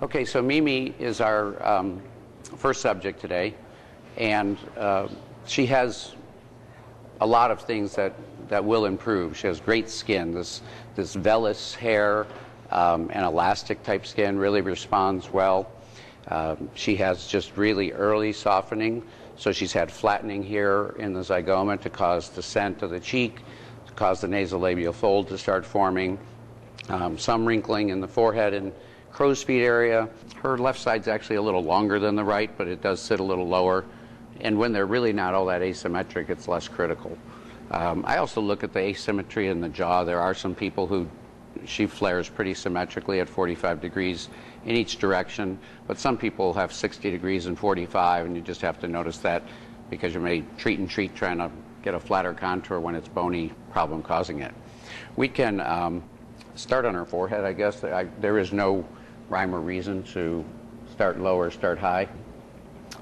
Okay, so Mimi is our first subject today, and she has a lot of things that will improve. She has great skin. This vellus hair and elastic type skin really responds well. She has just really early softening, so she's had flattening here in the zygoma to cause descent of the cheek, to cause the nasolabial fold to start forming, some wrinkling in the forehead and crow's feet area. Her left side's actually a little longer than the right, but it does sit a little lower. And when they're really not all that asymmetric, it's less critical. I also look at the asymmetry in the jaw. There are some people who she flares pretty symmetrically at 45 degrees in each direction, but some people have 60 degrees and 45, and you just have to notice that because you may treat and treat trying to get a flatter contour when it's bony problem causing it. We can start on her forehead, I guess. There is no rhyme or reason to start low or start high.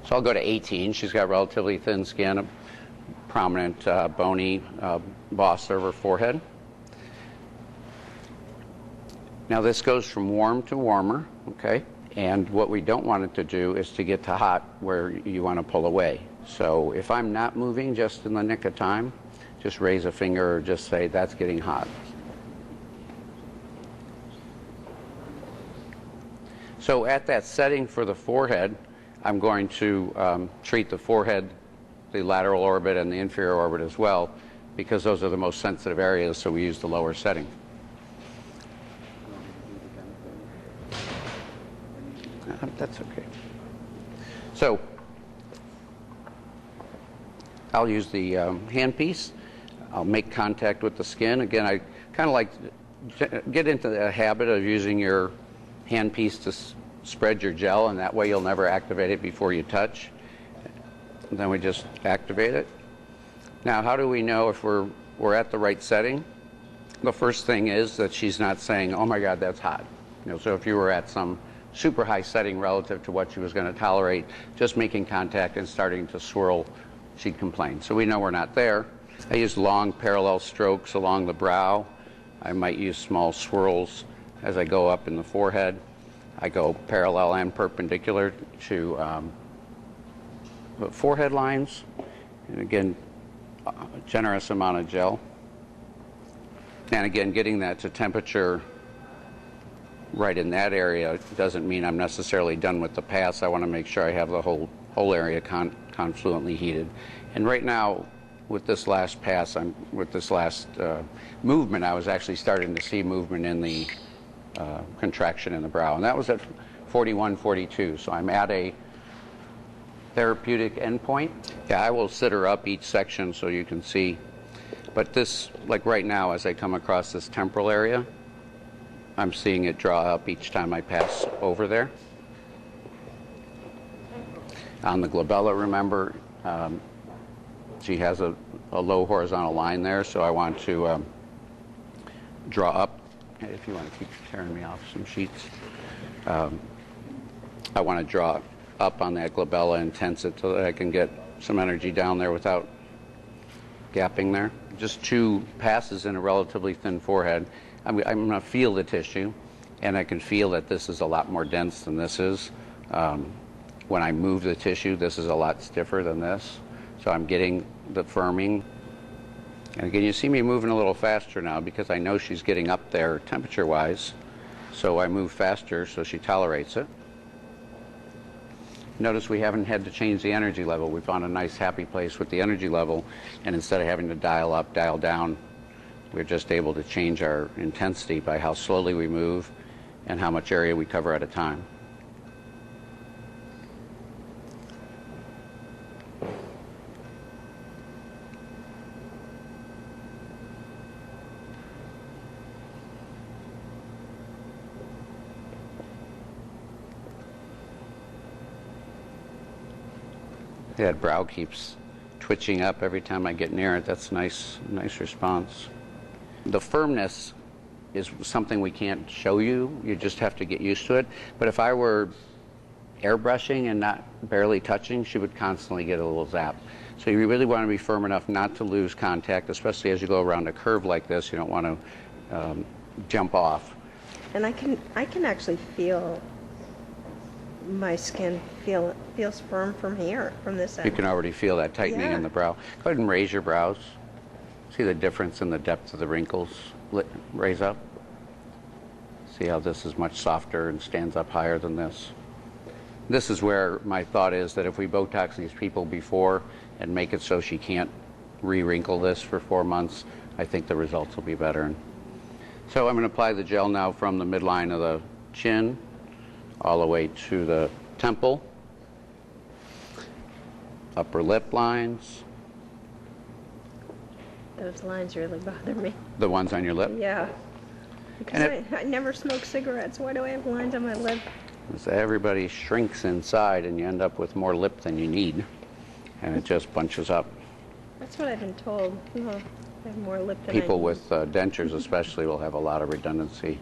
So I'll go to 18. She's got relatively thin skin, a prominent bony boss of her forehead. Now this goes from warm to warmer, okay? And what we don't want it to do is to get to hot where you want to pull away. So if I'm not moving just in the nick of time, just raise a finger or just say, that's getting hot. So at that setting for the forehead, I'm going to treat the forehead, the lateral orbit, and the inferior orbit as well, because those are the most sensitive areas, so we use the lower setting. That's okay. So I'll use the handpiece. I'll make contact with the skin. Again, I kind of like to get into the habit of using your handpiece to spread your gel, and that way you'll never activate it before you touch. And then we just activate it. Now, how do we know if we're at the right setting? The first thing is that she's not saying, oh my God, that's hot. You know, so if you were at some super high setting relative to what she was going to tolerate, just making contact and starting to swirl, she'd complain. So we know we're not there. I use long parallel strokes along the brow. I might use small swirls as I go up in the forehead. I go parallel and perpendicular to the forehead lines. And again, a generous amount of gel. And again, getting that to temperature right in that area doesn't mean I'm necessarily done with the pass. I want to make sure I have the whole area confluently heated. And right now, with this last pass, with this last movement, I was actually starting to see movement in the contraction in the brow, and that was at 41, 42. So I'm at a therapeutic endpoint. Yeah, I will sit her up each section so you can see. But this, like right now, as I come across this temporal area, I'm seeing it draw up each time I pass over there. On the glabella, remember, she has a low horizontal line there, so I want to draw up. If you want to keep tearing me off some sheets, I want to draw up on that glabella and tense it so that I can get some energy down there without gapping there. Just 2 passes in a relatively thin forehead. I'm going to feel the tissue, and I can feel that this is a lot more dense than this is. When I move the tissue, this is a lot stiffer than this. So I'm getting the firming. And again, you see me moving a little faster now because I know she's getting up there temperature-wise. So I move faster so she tolerates it. Notice we haven't had to change the energy level. We found a nice happy place with the energy level, and instead of having to dial up, dial down, we're just able to change our intensity by how slowly we move and how much area we cover at a time. That brow keeps twitching up every time I get near it. That's nice response. The firmness is something we can't show you. You just have to get used to it. But if I were airbrushing and not barely touching, she would constantly get a little zap. So you really want to be firm enough not to lose contact, especially as you go around a curve like this. You don't want to jump off. And I can actually feel my skin feels firm from here, from this end. You can already feel that tightening in the brow. Go ahead and raise your brows. See the difference in the depth of the wrinkles raise up? See how this is much softer and stands up higher than this? This is where my thought is that if we Botox these people before and make it so she can't re-wrinkle this for 4 months, I think the results will be better. So I'm going to apply the gel now from the midline of the chin all the way to the temple, upper lip lines. Those lines really bother me. The ones on your lip? Yeah. Because I never smoke cigarettes. Why do I have lines on my lip? So everybody shrinks inside and you end up with more lip than you need, and it just bunches up. That's what I've been told. I have more lip than People I need. with dentures especially will have a lot of redundancy.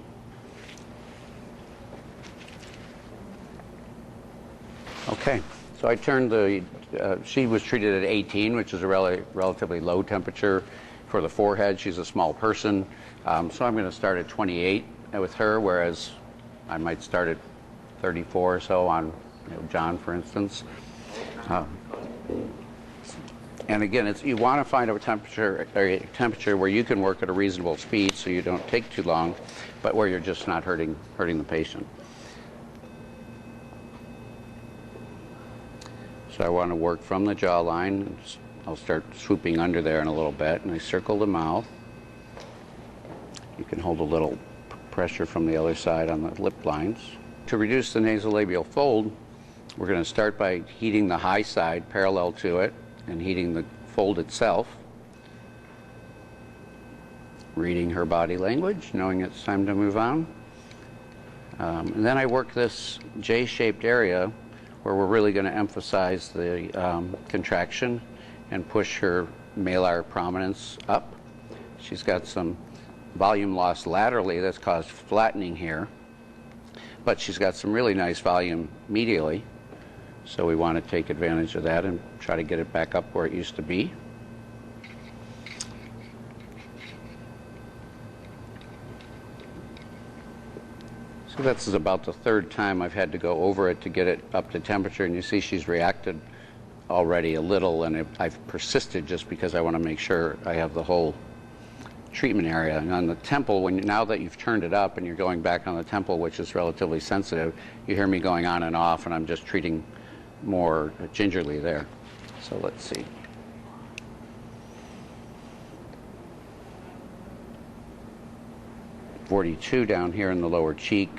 Okay, so I turned she was treated at 18, which is a relatively low temperature for the forehead. She's a small person, so I'm going to start at 28 with her, whereas I might start at 34 or so on John, for instance. And again, you want to find a temperature where you can work at a reasonable speed so you don't take too long, but where you're just not hurting the patient. So I want to work from the jawline. I'll start swooping under there in a little bit, and I circle the mouth. You can hold a little pressure from the other side on the lip lines. To reduce the nasolabial fold, we're going to start by heating the high side parallel to it and heating the fold itself. Reading her body language, knowing it's time to move on. And then I work this J-shaped area where we're really going to emphasize the contraction and push her malar prominence up. She's got some volume loss laterally that's caused flattening here, but she's got some really nice volume medially, so we want to take advantage of that and try to get it back up where it used to be. So this is about the third time I've had to go over it to get it up to temperature, and you see she's reacted already a little, and I've persisted just because I want to make sure I have the whole treatment area. And on the temple, now that you've turned it up and you're going back on the temple, which is relatively sensitive, you hear me going on and off, and I'm just treating more gingerly there. So let's see. .42 down here in the lower cheek,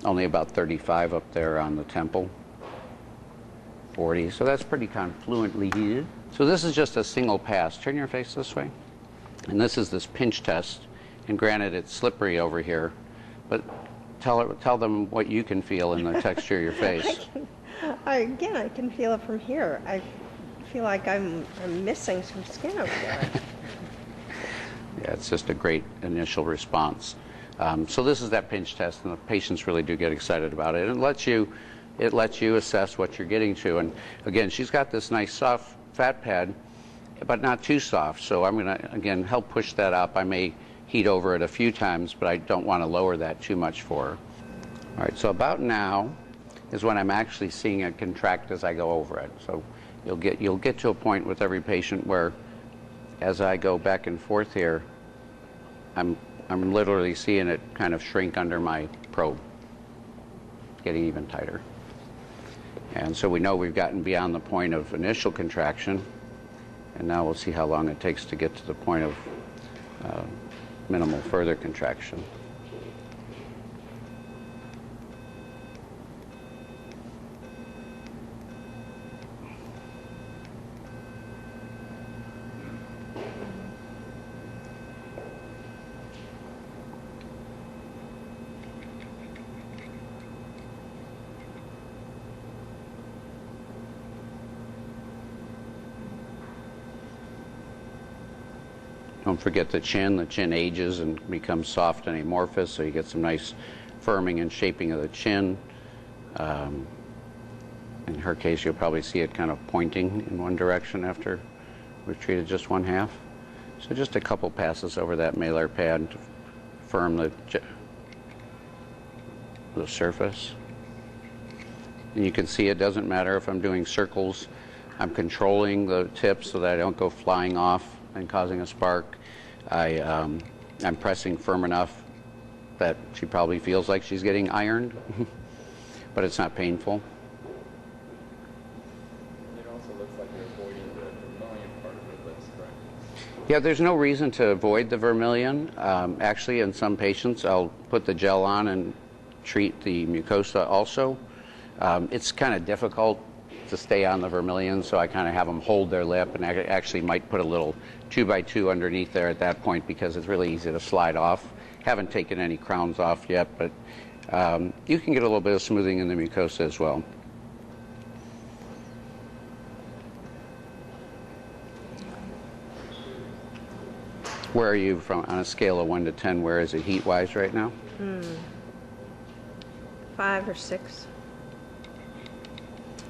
only about 35 up there on the temple. 40, so that's pretty confluently heated. So this is just a single pass. Turn your face this way. And this is this pinch test. And granted, it's slippery over here, but tell them what you can feel in the texture of your face. I can feel it from here. I feel like I'm missing some skin over there. Yeah, it's just a great initial response. So this is that pinch test, and the patients really do get excited about it. It lets you assess what you're getting to. And again, she's got this nice soft fat pad, but not too soft. So I'm going to, again, help push that up. I may heat over it a few times, but I don't want to lower that too much for her. All right, so about now is when I'm actually seeing it contract as I go over it. So you'll get to a point with every patient where, as I go back and forth here, I'm literally seeing it kind of shrink under my probe, getting even tighter. And so we know we've gotten beyond the point of initial contraction, and now we'll see how long it takes to get to the point of minimal further contraction. Don't forget the chin. The chin ages and becomes soft and amorphous, so you get some nice firming and shaping of the chin. In her case, you'll probably see it kind of pointing in one direction after we've treated just one half. So just a couple passes over that malar pad to firm the surface. And you can see it doesn't matter if I'm doing circles. I'm controlling the tips so that I don't go flying off and causing a spark. I'm pressing firm enough that she probably feels like she's getting ironed, but it's not painful. It also looks like you're avoiding the vermilion part of the lips, correct? Yeah, there's no reason to avoid the vermilion. Actually, in some patients, I'll put the gel on and treat the mucosa also. It's kind of difficult to stay on the vermilion, so I kind of have them hold their lip, and I actually might put a little 2x2 underneath there at that point because it's really easy to slide off. Haven't taken any crowns off yet, but you can get a little bit of smoothing in the mucosa as well. Where are you from on a scale of 1 to 10? Where is it heat-wise right now? 5 or 6.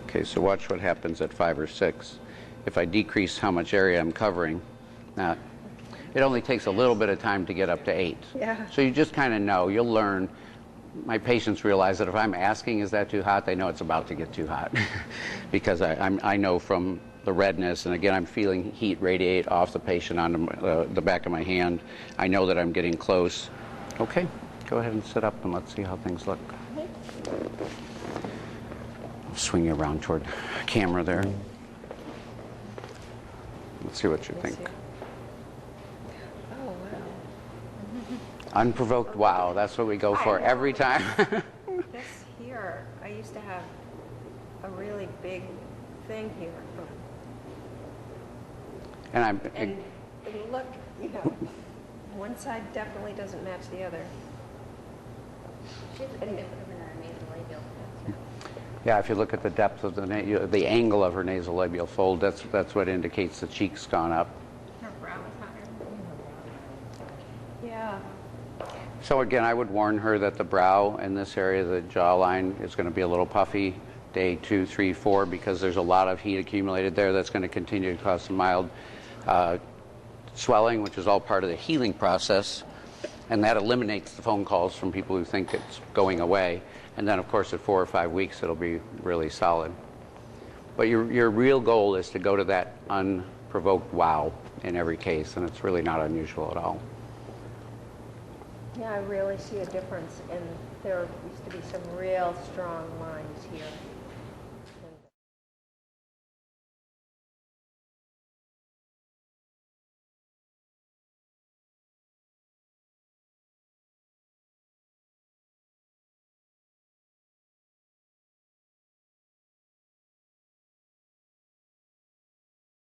Okay, so watch what happens at 5 or 6. If I decrease how much area I'm covering, now it only takes a little bit of time to get up to 8. Yeah. So you just kind of know, you'll learn. My patients realize that if I'm asking, is that too hot, they know it's about to get too hot. Because I know from the redness, and again, I'm feeling heat radiate off the patient on the back of my hand. I know that I'm getting close. Okay, go ahead and sit up and let's see how things look. Swing you around toward the camera there. Let's see what you think. Oh, wow. Unprovoked wow, that's what we go for every time. This here, I used to have a really big thing here. And And look, you know, one side definitely doesn't match the other. She has a big difference in her nasolabial fold. yeah, if you look at the depth of the angle of her nasolabial fold, that's what indicates the cheek's gone up. Her brow is higher. Yeah. So again, I would warn her that the brow and this area, the jawline, is going to be a little puffy day 2, 3, 4 because there's a lot of heat accumulated there that's going to continue to cause some mild swelling, which is all part of the healing process. And that eliminates the phone calls from people who think it's going away. And then, of course, at 4 or 5 weeks, it'll be really solid. But your real goal is to go to that unprovoked wow in every case, and it's really not unusual at all. Yeah, I really see a difference, and there used to be some real strong lines here.